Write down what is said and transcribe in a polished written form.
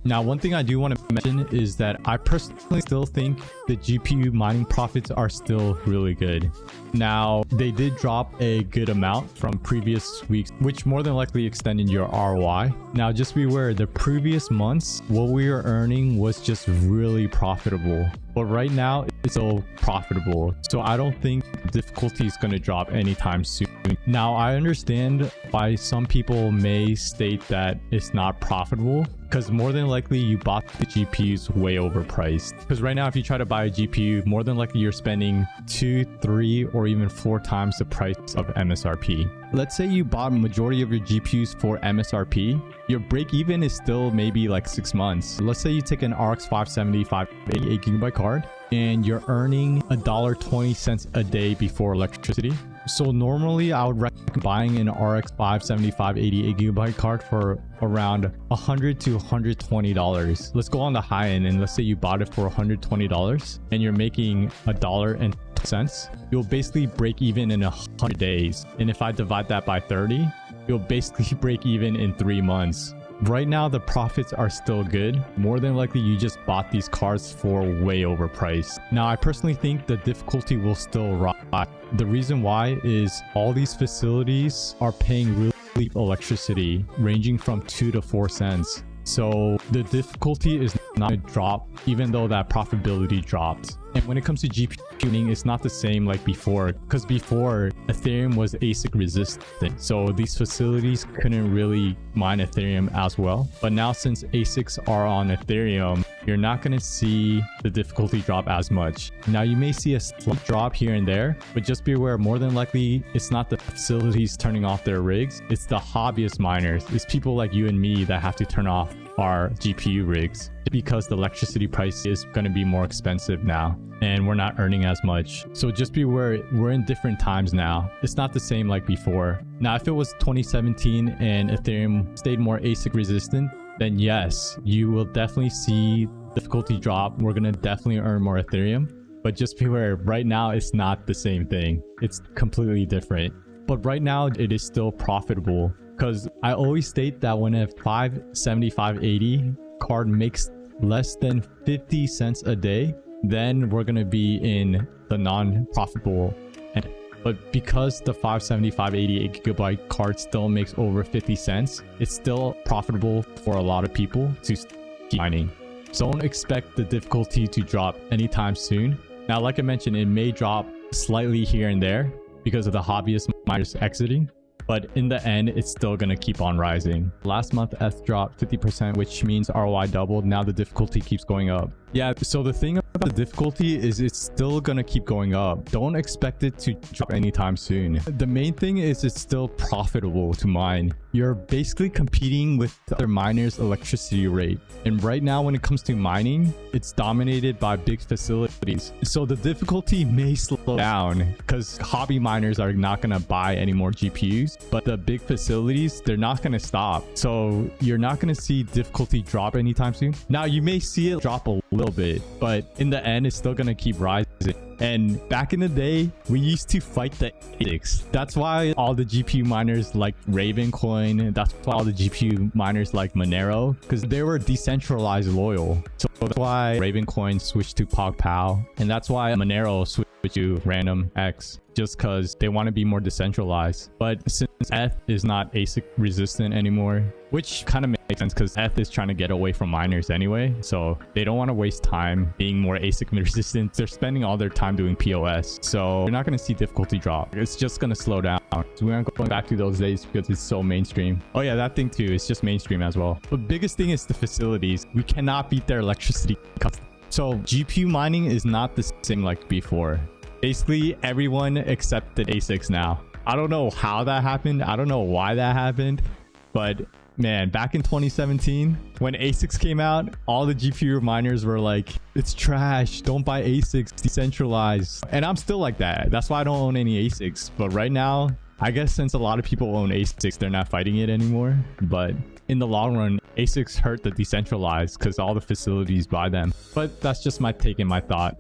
Now, one thing I do want to mention is that I personally still think the GPU mining profits are still really good. Now, they did drop a good amount from previous weeks, which more than likely extended your ROI. Now, just be aware, the previous months, what we were earning was just really profitable. But right now, it's still profitable. So I don't think the difficulty is going to drop anytime soon. Now, I understand why some people may state that it's not profitable, because more than likely you bought the GPUs way overpriced. Because right now, if you try to buy a GPU, more than likely you're spending 2, 3, or even 4 times the price of MSRP. Let's say you bought a majority of your GPUs for MSRP, your break even is still maybe like 6 months. Let's say you take an RX 575 8GB card and you're earning $1.20 a day before electricity. So normally I would recommend buying an RX 575 88GB card for around $100 to $120. Let's go on the high end, and let's say you bought it for $120 and you're making $1.20. You'll basically break even in 100 days. And if I divide that by 30, you'll basically break even in 3 months. Right now, the profits are still good. More than likely, you just bought these cards for way overpriced. Now, I personally think the difficulty will still rise. The reason why is all these facilities are paying really cheap electricity, ranging from 2 to 4 cents. So the difficulty is not going to drop, even though that profitability dropped. And when it comes to GPU tuning, it's not the same like before, because before Ethereum was ASIC resistant. So these facilities couldn't really mine Ethereum as well. But now since ASICs are on Ethereum, you're not going to see the difficulty drop as much. Now you may see a slight drop here and there, but just be aware, more than likely, it's not the facilities turning off their rigs. It's the hobbyist miners. It's people like you and me that have to turn off our GPU rigs because the electricity price is going to be more expensive now and we're not earning as much. So just be aware, we're in different times now. It's not the same like before. Now, if it was 2017 and Ethereum stayed more ASIC resistant, then yes, you will definitely see difficulty drop. We're going to definitely earn more Ethereum. But just be aware, right now, it's not the same thing. It's completely different. But right now, it is still profitable. Because I always state that when a 57580 card makes less than 50 cents a day, then we're going to be in the non-profitable end. But because the 575 88GB card still makes over 50 cents, it's still profitable for a lot of people to keep mining. So don't expect the difficulty to drop anytime soon. Now, like I mentioned, it may drop slightly here and there because of the hobbyist miners exiting. But in the end, it's still going to keep on rising. Last month, ETH dropped 50%, which means ROI doubled. Now the difficulty keeps going up. Yeah, so the thing about the difficulty is it's still going to keep going up. Don't expect it to drop anytime soon. The main thing is it's still profitable to mine. You're basically competing with other miners' electricity rate. And right now, when it comes to mining, it's dominated by big facilities. So the difficulty may slow down because hobby miners are not going to buy any more GPUs. But the big facilities, they're not going to stop. So you're not going to see difficulty drop anytime soon. Now, you may see it drop a little bit, but in the end, it's still going to keep rising. And back in the day, we used to fight the ASICs. That's why all the GPU miners like Ravencoin. That's why all the GPU miners like Monero, because they were decentralized loyal. So that's why Ravencoin switched to PogPow. And that's why Monero switched to Random X, just because they want to be more decentralized. But since ETH is not ASIC resistant anymore, which kind of makes sense because ETH is trying to get away from miners anyway, so they don't want to waste time being more ASIC resistant. They're spending all their time doing POS, so you're not going to see difficulty drop. It's just going to slow down. So we aren't going back to those days because it's so mainstream. Oh yeah, that thing too, it's just mainstream as well. The biggest thing is the facilities. We cannot beat their electricity costs. So GPU mining is not the same like before. Basically everyone accepted ASICs now. I don't know how that happened. I don't know why that happened, but man, back in 2017, when ASICs came out, all the GPU miners were like, it's trash. Don't buy ASICs, decentralized. And I'm still like that. That's why I don't own any ASICs. But right now, I guess since a lot of people own ASICs, they're not fighting it anymore. But in the long run, ASICs hurt the decentralized because all the facilities buy them. But that's just my take and my thought.